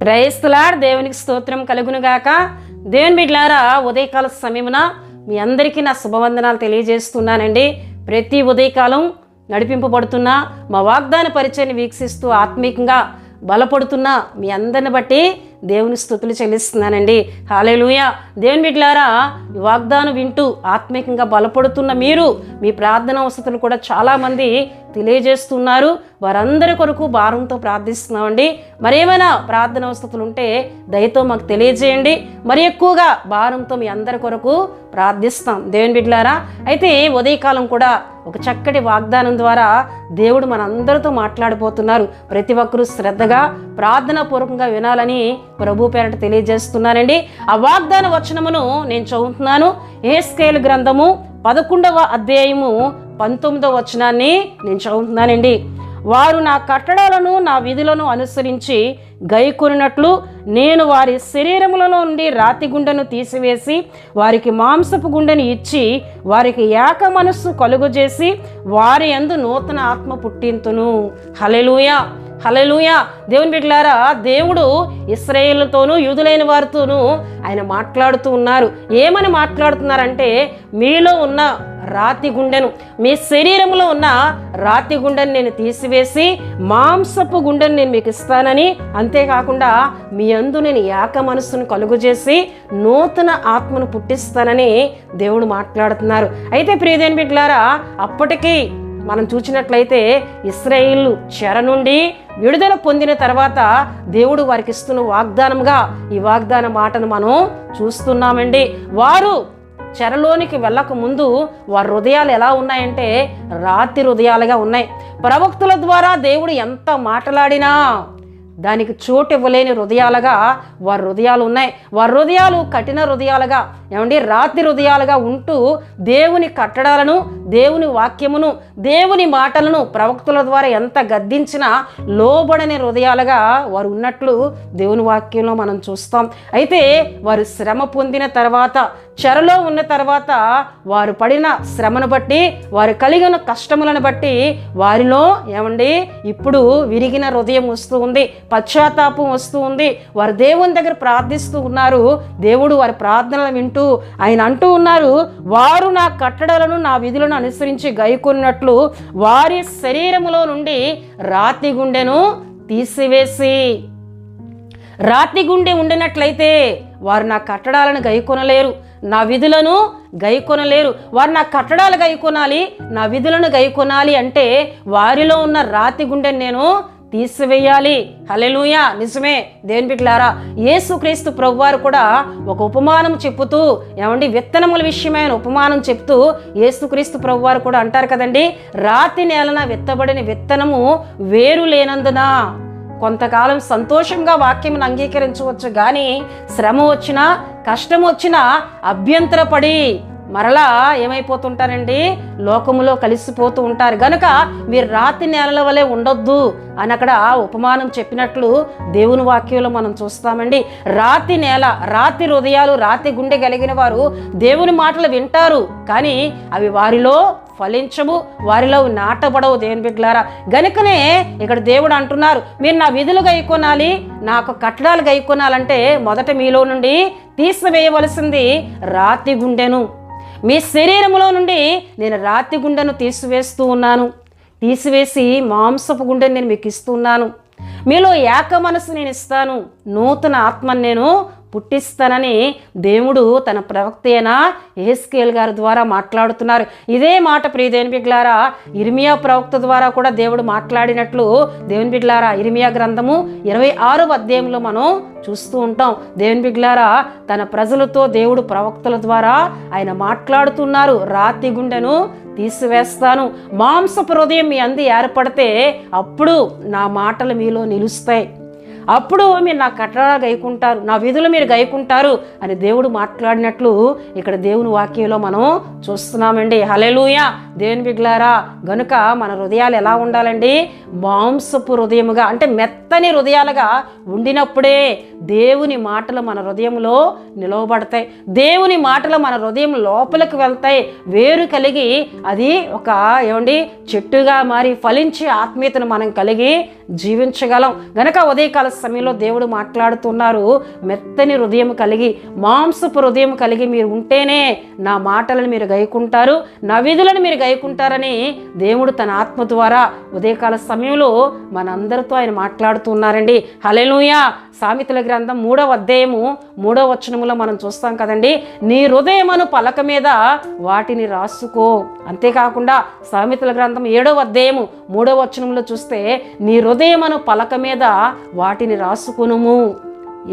Praise the lord. దేవునికి స్తోత్రం కలుగునుగాక. దేవుని బిడ్డలారా, ఉదయకాల సమయమున మీ అందరికీ నా శుభవందనాలు తెలియజేస్తున్నానండి. ప్రతి ఉదయకాలం నడిపింపబడుతున్న మా వాగ్దాన పరిచయాన్ని వీక్షిస్తూ ఆత్మీయంగా బలపడుతున్న మీ అందరిని బట్టి దేవుని స్తుతులు చెల్లిస్తున్నానండి. హల్లెలూయా. దేవుని బిడ్డలారా, ఈ వాగ్దానం వింటూ ఆత్మీయంగా బలపడుతున్న మీరు మీ ప్రార్థన అవసరాలు కూడా చాలామంది తెలియజేస్తున్నారు. వారందరి కొరకు భారంతో ప్రార్థిస్తున్నామండి. మరేమైనా ప్రార్థన అవసరాలు ఉంటే దయతో మాకు తెలియజేయండి. మరి ఎక్కువగా భారంతో మీ అందరి కొరకు ప్రార్థిస్తాం. దేవుని బిడ్డలారా, అయితే ఉదయకాలం కూడా ఒక చక్కటి వాగ్దానం ద్వారా దేవుడు మనందరితో మాట్లాడిపోతున్నారు. ప్రతి ఒక్కరూ శ్రద్ధగా ప్రార్థనాపూర్వకంగా వినాలని ప్రభు పేరట తెలియజేస్తున్నానండి. ఆ వాగ్దాన వచనమును నేను చదువుతున్నాను. యెహెజ్కేలు గ్రంథము 11వ అధ్యాయము 19వ వచనాన్ని నేను చదువుతున్నానండి. వారు నా కట్టడలను నా విధులను అనుసరించి గైకొనినట్లు నేను వారి శరీరములలో నుండి రాతి గుండెను తీసివేసి వారికి మాంసపు గుండెను ఇచ్చి వారికి ఏక మనస్సు కలుగజేసి వారి యందు నూతన ఆత్మ పుట్టింతును. హల్లెలూయా, హల్లెలూయా. దేవుని బిడ్డలారా, దేవుడు ఇశ్రాయేలుతోనూ యూదులైన వారితోనూ ఆయన మాట్లాడుతూ ఉన్నారు. ఏమని మాట్లాడుతున్నారంటే, మీలో ఉన్న రాతి గుండెను, మీ శరీరంలో ఉన్న రాతి గుండెను నేను తీసివేసి మాంసపు గుండెను నేను మీకు ఇస్తానని, అంతేకాకుండా మీ యందు నేను ఏక మనస్సును కలుగజేసి నూతన ఆత్మను పుట్టిస్తానని దేవుడు మాట్లాడుతున్నారు. అయితే ప్రియదేని బిడ్డలారా, అప్పటికీ మనం చూసినట్లయితే ఇశ్రాయేలు చెర నుండి విడుదల పొందిన తర్వాత దేవుడు వారికి ఇస్తున్న వాగ్దానంగా ఈ వాగ్దాన మాటను మనం చూస్తున్నామండి. వారు చెరలోనికి వెళ్ళక ముందు వారి హృదయాలు ఎలా ఉన్నాయంటే రాతి హృదయాలుగా ఉన్నాయి. ప్రవక్తుల ద్వారా దేవుడు ఎంత మాట్లాడినా దానికి చోటు ఇవ్వలేని హృదయాలుగా వారి హృదయాలు ఉన్నాయి. వారి హృదయాలు కఠిన హృదయాలుగా, రాతి హృదయాలుగా ఉంటూ దేవుని కట్టడాలను, దేవుని వాక్యమును, దేవుని మాటలను ప్రవక్తుల ద్వారా ఎంత గద్దించినా లోబడని హృదయాలుగా వారు ఉన్నట్లు దేవుని వాక్యంలో మనం చూస్తాం. అయితే వారు శ్రమ పొందిన తర్వాత, చెరలో ఉన్న తర్వాత వారు పడిన శ్రమను బట్టి, వారు కలిగిన కష్టములను బట్టి వారిలో ఇప్పుడు విరిగిన హృదయం వస్తూ ఉంది, పశ్చాత్తాపం వస్తూ ఉంది. వారు దేవుని దగ్గర ప్రార్థిస్తూ ఉన్నారు. దేవుడు వారి ప్రార్థనలు వింటూ ఆయన అంటూ ఉన్నారు, వారు నా కట్టడలను నా విధులను అనుసరించి గైకొన్నట్లు వారి శరీరములో నుండి రాతి గుండెను తీసివేసి. రాతి గుండె ఉండినట్లయితే వారు నా కట్టడాలను గైకొనలేరు, నా విధులను గైకొనలేరు. వారు నా కట్టడాలు గైకొనాలి, నా విధులను గైకొనాలి అంటే వారిలో ఉన్న రాతి గుండెను నేను తీసివేయాలి. హల్లెలూయా. నిజమే దేవుని బిడ్డలారా, యేసుక్రీస్తు ప్రభువారు కూడా ఒక ఉపమానం చెప్పుతూ విత్తనముల విషయమైన ఉపమానం చెప్తూ యేసుక్రీస్తు ప్రభువారు కూడా అంటారు కదండి, రాతి నేలన విత్తబడిన విత్తనము వేరు లేనందున కొంతకాలం సంతోషంగా వాక్యమును అంగీకరించవచ్చు, కానీ శ్రమ వచ్చినా కష్టం వచ్చినా అభ్యంతరపడి మరలా ఏమైపోతుంటారండి, లోకములో కలిసిపోతూ ఉంటారు. గనుక మీరు రాతి నేలల వలె ఉండొద్దు అని అక్కడ ఉపమానం చెప్పినట్లు దేవుని వాక్యంలో మనం చూస్తామండి. రాతి నేల, రాతి హృదయాలు, రాతి గుండె కలిగిన వారు దేవుని మాటలు వింటారు, కానీ అవి వారిలో ఫలించవు, వారిలో నాటబడవు. దేవుని బిడ్డలారా, గనుకనే ఇక్కడ దేవుడు అంటున్నారు, మీరు నా విధులు గైకొనాలి, నాకు కట్టడాలు గైకొనాలంటే మొదట మీలో నుండి తీసివేయవలసింది రాతి గుండెను. మీ శరీరంలో నుండి నేను రాతి గుండెను తీసివేస్తూ ఉన్నాను, తీసివేసి మాంసపు గుండెను నేను మీకు ఇస్తున్నాను. మీలో ఏక మనసు నేను ఇస్తాను, నూతన ఆత్మను నేను పుట్టిస్తానని దేవుడు తన ప్రవక్త అయిన యెహెజ్కేలు గారి ద్వారా మాట్లాడుతున్నారు. ఇదే మాట ప్రియదేవుని బిడ్డలారా, ఇర్మియా ప్రవక్త ద్వారా కూడా దేవుడు మాట్లాడినట్లు దేవుని బిడ్డలారా ఇర్మియా గ్రంథము 26వ అధ్యాయంలో మనం చూస్తూ ఉంటాం. దేవుని బిడ్డలారా, తన ప్రజలతో దేవుడు ప్రవక్తల ద్వారా ఆయన మాట్లాడుతున్నారు. రాతి గుండెను తీసివేస్తాను, మాంసపు హృదయం మీ అందు ఏర్పడితే అప్పుడు నా మాటలు మీలో నిలుస్తాయి, అప్పుడు మీరు నా కట్టడాలు గైకుంటారు, నా విధులు మీరు గైకుంటారు అని దేవుడు మాట్లాడినట్లు ఇక్కడ దేవుని వాక్యంలో మనం చూస్తున్నామండి. హల్లెలూయా. దేవుని బిడ్డలారా, గనుక మన హృదయాలు ఎలా ఉండాలండి, మాంసపు హృదయముగా అంటే మెత్తని హృదయాలుగా ఉండినప్పుడే దేవుని మాటలు మన హృదయంలో నిలవబడతాయి. దేవుని మాటలు మన హృదయం లోపలికి వెళ్తాయి. వేరు కలిగి అది ఒక చెట్టుగా మారి ఫలించి ఆత్మీయతను మనం కలిగి జీవించగలం. గనక ఉదయకాల సమయంలో దేవుడు మాట్లాడుతున్నారు, మెత్తని హృదయం కలిగి మాంసపు హృదయం కలిగి మీరు ఉంటేనే నా మాటలను మీరు గైకుంటారు, నా విధులను మీరు గైకుంటారని దేవుడు తన ఆత్మ ద్వారా ఉదయకాల సమయంలో మనందరితో ఆయన మాట్లాడుతున్నారండి. హల్లెలూయా. సామెతల గ్రంథం 3వ అధ్యాయము 3వ వచనములో మనం చూస్తాం కదండి, నీ హృదయమును పలక మీద వాటిని రాసుకో. అంతేకాకుండా సామెతల గ్రంథం 7వ అధ్యాయము 3వ వచనంలో చూస్తే నీ హృదయమును పలక మీద వాటిని రాసుకునుము.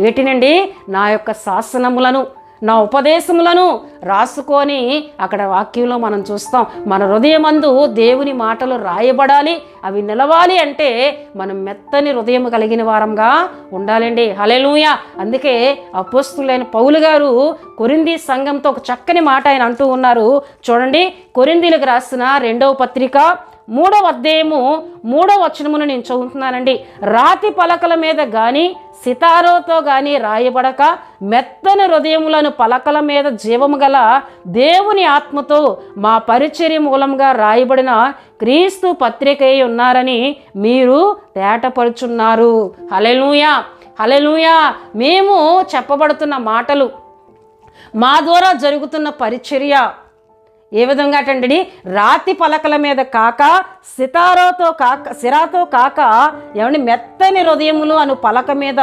ఏటినండి? నా యొక్క శాసనములను, నా ఉపదేశములను రాసుకొని అక్కడ వాక్యంలో మనం చూస్తాం. మన హృదయమందు దేవుని మాటలు రాయబడాలి, అవి నిలవాలి అంటే మనం మెత్తని హృదయం కలిగిన వారంగా ఉండాలండి. హల్లెలూయా. అందుకే అపోస్తలుడైన పౌలు గారు కొరింథీ సంఘంతో ఒక చక్కని మాట ఆయన అంటూ ఉన్నారు. చూడండి, కొరింథీలకు రాసిన 2వ పత్రిక 3వ అధ్యాయము 3వ వచనమును నేను చదువుతున్నానండి. రాతి పలకల మీద గాని సితారోతో గాని రాయబడక మెత్తని హృదయములను పలకల మీద జీవము గల దేవుని ఆత్మతో మా పరిచర్య మూలంగా రాయబడిన క్రీస్తు పత్రికై ఉన్నారని మీరు తేటపరుచున్నారు. హల్లెలూయా, హల్లెలూయా. మేము చెప్పబడుతున్న మాటలు, మా ద్వారా జరుగుతున్న పరిచర్య ఏ విధంగా అటండి, రాతి పలకల మీద కాక సిరాతో కాక మెత్తని హృదయములు అను పలక మీద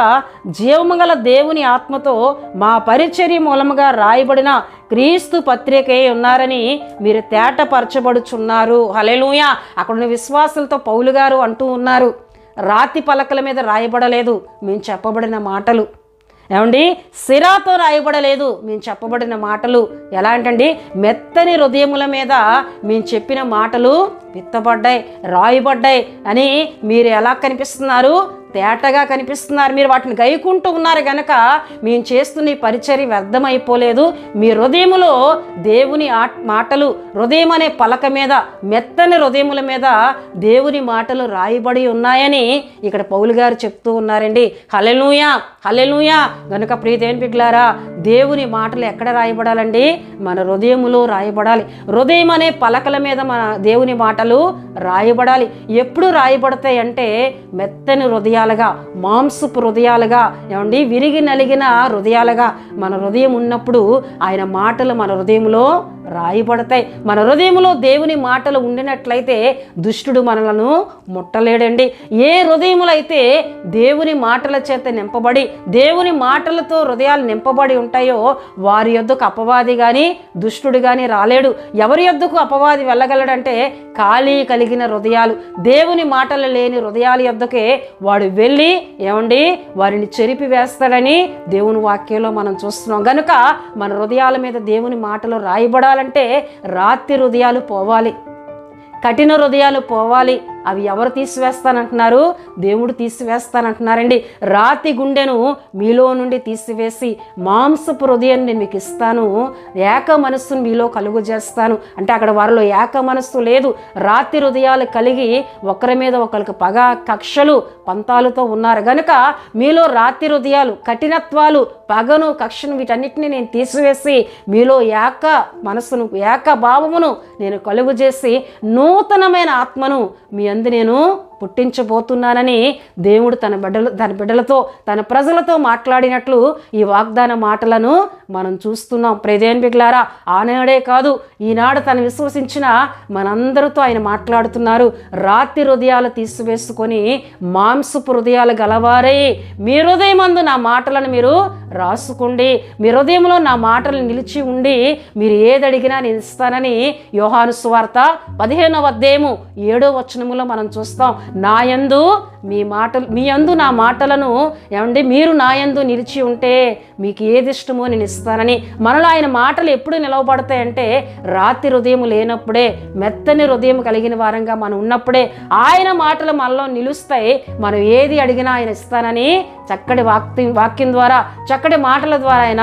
జీవము గల దేవుని ఆత్మతో మా పరిచర్య మూలముగా రాయబడిన క్రీస్తు పత్రికై ఉన్నారని మీరు తేటపరచబడుచున్నారు. హల్లెలూయా. అక్కడున్న విశ్వాసులతో పౌలు గారు అంటూ ఉన్నారు, రాతి పలకల మీద రాయబడలేదు మేము చెప్పబడిన మాటలు. సిరాతో రాయబడలేదు మేము చెప్పబడిన మాటలు. ఎలా అంటండి, మెత్తని హృదయముల మీద మేము చెప్పిన మాటలు విత్తబడ్డాయి, రాయబడ్డాయి అని మీరు ఎలా కనిపిస్తున్నారు? తేటగా కనిపిస్తున్నారు. మీరు వాటిని గైకుంటూ ఉన్నారు గనక మేము చేస్తున్న ఈ పరిచర్య వ్యర్థమైపోలేదు. మీ హృదయములో దేవుని మాటలు, హృదయం అనే పలక మీద, మెత్తని హృదయముల మీద దేవుని మాటలు రాయబడి ఉన్నాయని ఇక్కడ పౌలు గారు చెప్తూ ఉన్నారండి. హల్లెలూయా, హల్లెలూయా. గనుక ప్రియ దేవుని బిడ్డలారా, దేవుని మాటలు ఎక్కడ రాయబడాలండి? మన హృదయములో రాయబడాలి. హృదయం అనే పలకల మీద మన దేవుని మాటలు రాయబడాలి. ఎప్పుడు రాయబడతాయి అంటే మెత్తని హృదయాలుగా, మాంసపు హృదయాలుగా, విరిగి నలిగిన హృదయాలుగా మన హృదయం ఉన్నప్పుడు ఆయన మాటలు మన హృదయంలో రాయబడతాయి. మన హృదయంలో దేవుని మాటలు ఉండినట్లయితే దుష్టుడు మనలను ముట్టలేడండి. ఏ హృదయములు అయితే దేవుని మాటల చేత నింపబడి, దేవుని మాటలతో హృదయాలు నింపబడి ఉంటాయో వారి యొద్దకు అపవాది కానీ దుష్టుడు కానీ రాలేడు. ఎవరి యొద్దకు అపవాది వెళ్ళగలడంటే ఖాళీ కలిగిన హృదయాలు, దేవుని మాటలు లేని హృదయాల యొద్దకే వాడు వెళ్ళి వారిని చెరిపి వేస్తాడని దేవుని వాక్యంలో మనం చూస్తున్నాం. గనుక మన హృదయాల మీద దేవుని మాటలు రాయబడాలంటే రాతి హృదయాలు పోవాలి, కఠిన హృదయాలు పోవాలి. అవి ఎవరు తీసివేస్తానంటున్నారు? దేవుడు తీసివేస్తానంటున్నారండి. రాతి గుండెను మీలో నుండి తీసివేసి మాంసపు హృదయాన్ని నేను మీకు ఇస్తాను, ఏక మనస్సును మీలో కలుగు చేస్తాను అంటే అక్కడ వారిలో ఏక మనస్సు లేదు. రాతి హృదయాలు కలిగి ఒకరి మీద ఒకరికి పగ, కక్షలు, పంతాలతో ఉన్నారు. గనుక మీలో రాతి హృదయాలు, కఠినత్వాలు, పగను, కక్షను వీటన్నిటిని నేను తీసివేసి మీలో ఏక మనస్సును, ఏక భావమును నేను కలుగు చేసి నూతనమైన ఆత్మను మీ అందు నేను పుట్టించబోతున్నానని దేవుడు తన బిడ్డలతో, తన ప్రజలతో మాట్లాడినట్లు ఈ వాగ్దాన మాటలను మనం చూస్తున్నాం. ప్రియదేవుని బిడ్డలారా, ఆనాడే కాదు ఈనాడు తను విశ్వసించిన మనందరితో ఆయన మాట్లాడుతున్నారు. రాతి హృదయాలు తీసివేసుకొని మాంసపు హృదయాలు గలవారై మీ హృదయమందు నా మాటలను మీరు రాసుకోండి, మీ హృదయంలో నా మాటలు నిలిచి ఉండి మీరు ఏది అడిగినా నేను ఇస్తానని యోహాను సువార్త 15వ అధ్యాయము 7వ వచనములో మనం చూస్తాం. నాయందు మీ యందు నా మాటలను మీరు నాయందు నిలిచి ఉంటే మీకు ఏది ఇష్టమో నేను ఇస్తానని. మనలో ఆయన మాటలు ఎప్పుడు నిలవబడతాయంటే రాతి హృదయం లేనప్పుడే, మెత్తని హృదయం కలిగిన వారంగా మనం ఉన్నప్పుడే ఆయన మాటలు మనలో నిలుస్తాయి. మనం ఏది అడిగినా ఆయన ఇస్తానని చక్కటి వాక్యం ద్వారా, చక్కటి మాటల ద్వారా ఆయన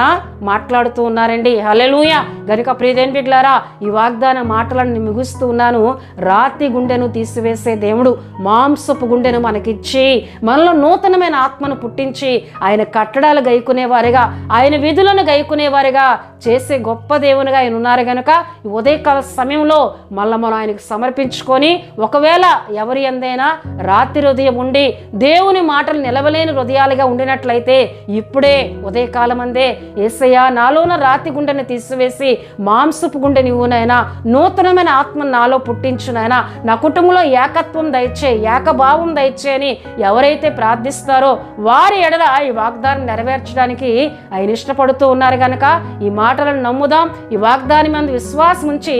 మాట్లాడుతూ ఉన్నారండి. హల్లెలూయా. గనుక ప్రియదేవుని బిడ్డలారా, ఈ వాగ్దాన మాటలను ముగిస్తూ ఉన్నాను. రాతి గుండెను తీసివేసే దేవుడు మాంసపు గుండెను మనకి ఇచ్చి మనలో నూతనమైన ఆత్మను పుట్టించి ఆయన కట్టడాలు గైకునేవారిగా, ఆయన విధులను గైకునేవారిగా చేసే గొప్ప దేవునిగా ఆయన ఉన్నారు కనుక ఈ ఉదయకాల సమయంలో మళ్ళీ మనం ఆయనకు సమర్పించుకొని, ఒకవేళ ఎవరి ఎందైనా రాత్రి హృదయం ఉండి దేవుని మాటలు నిలవలేని హృదయాలుగా ఉండినట్లయితే ఇప్పుడే ఉదయకాలం అందే యేసయ్యా నాలోన రాతి గుండెని తీసివేసి మాంసపు గుండె నువ్వునైనా నూతనమైన ఆత్మ నాలో పుట్టించునైనా, నా కుటుంబంలో ఏకత్వం దయచే, ఏకభావం దయచే అని ఎవరైతే ప్రార్థిస్తారో వారి ఎడల ఈ వాగ్దానం నెరవేర్చడానికి ఆయన ఇష్టపడుతూ ఉన్నారు కనుక ఈ మాటలను నమ్ముదాం. ఈ వాగ్దానం మీద విశ్వాసం ఉంచి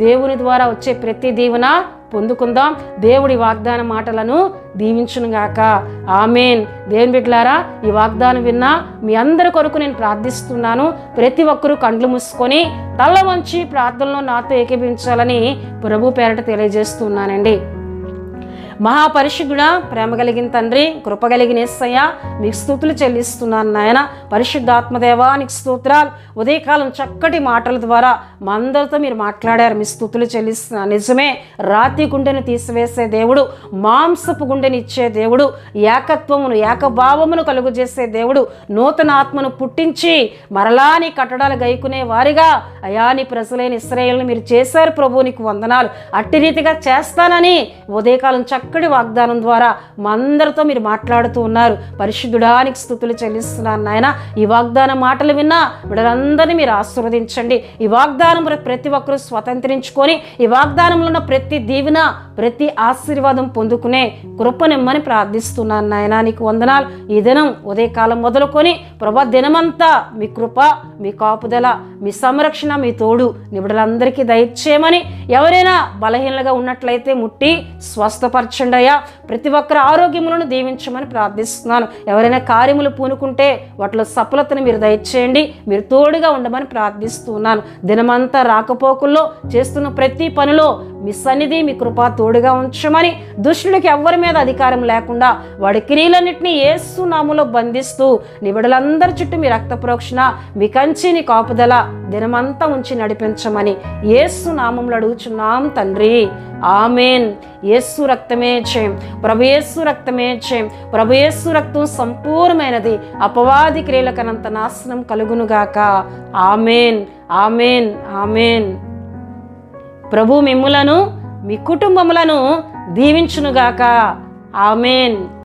దేవుని ద్వారా వచ్చే ప్రతి దీవెన పొందుకుందాం. దేవుడి వాగ్దాన మాటలను దీవించునుగాక. ఆమేన్. దేవుని బిడ్డలారా, ఈ వాగ్దానం విన్నా మీ అందరి కొరకు నేను ప్రార్థిస్తున్నాను. ప్రతి ఒక్కరూ కండ్లు మూసుకొని తల వంచి ప్రార్థనలో నాతో ఏకీభించాలని ప్రభు పేరట తెలియజేస్తున్నానండి. మహాపరిశుద్ధుడా, ప్రేమ కలిగిన తండ్రి, కృప కలిగిన యేసయ్య, మీకు స్తుతులు చెల్లిస్తున్నాను నాయన. పరిశుద్ధాత్మదేవా నీకు స్తోత్రాలు. ఉదయకాలం చక్కటి మాటల ద్వారా మా అందరితో మీరు మాట్లాడారు, మీ స్తుతులు చెల్లిస్తున్నాను. నిజమే, రాతి గుండెను తీసివేసే దేవుడు, మాంసపు గుండెని ఇచ్చే దేవుడు, ఏకత్వమును ఏకభావమును కలుగు చేసే దేవుడు, నూతన ఆత్మను పుట్టించి మరలా నీ కట్టడాలు గైకునే వారిగా అయా నీ ప్రజలైన ఇశ్రాయేలును మీరు చేశారు ప్రభు, నీకు వందనాలు. అట్టి రీతిగా చేస్తానని ఉదయకాలం చక్కటి వాగ్దానం ద్వారా మా అందరితో మీరు మాట్లాడుతూ ఉన్నారు. పరిశుద్ధుడానికి స్తుతులు చెల్లిస్తున్నాను నాయన. ఈ వాగ్దాన మాటలు విన్నా వీళ్ళందరినీ మీరు ఆశీర్వదించండి. ఈ వాగ్దానం ప్రతి ఒక్కరూ స్వతంత్రించుకొని ఈ వాగ్దానంలో ఉన్న ప్రతి దీవెన, ప్రతి ఆశీర్వాదం పొందుకునే కృపనిమ్మని ప్రార్థిస్తున్నాను నాయన. నీకు వందనాలు. ఈ దినం ఉదయకాలం మొదలుకొని ప్రభా దినమంతా మీ కృప, మీ కాపుదల, మీ సంరక్షణ, మీ తోడు నిబిడలందరికీ దయచేయమని, ఎవరైనా బలహీనలుగా ఉన్నట్లయితే ముట్టి స్వస్థపరచండి అయ్యా. ప్రతి ఒక్కరి ఆరోగ్యములను దీవించమని ప్రార్థిస్తున్నాను. ఎవరైనా కార్యములు పూనుకుంటే వాటిలో సఫలతను మీరు దయచేయండి, మీరు తోడుగా ఉండమని ప్రార్థిస్తున్నాను. దినమంతా రాకపోకుల్లో చేస్తున్న ప్రతి పనిలో మీ సన్నిధి, మీ కృప తోడుగా ఉంచమని, దుష్టుడికి ఎవ్వరి మీద అధికారం లేకుండా వాడి క్రియలన్నింటినీ యేసు నామములో బంధిస్తూ నీ బిడ్డలందరి చుట్టూ మీ రక్త ప్రోక్షణ, మీ కంచి, నీ కాపుదల దినమంతా ఉంచి నడిపించమని యేసు నామములో అడుగుచున్నాం తండ్రి. ఆమేన్. యేసు రక్తమే జయం, ప్రభు యేసు రక్తమే జయం. ప్రభు యేసు రక్తం సంపూర్ణమైనది, అపవాది క్రియలకనంత నాశనం కలుగునుగాక. ఆమేన్, ఆమేన్, ఆమేన్. ప్రభు మిమ్ములను, మీ కుటుంబములను దీవించునుగాక. ఆమేన్.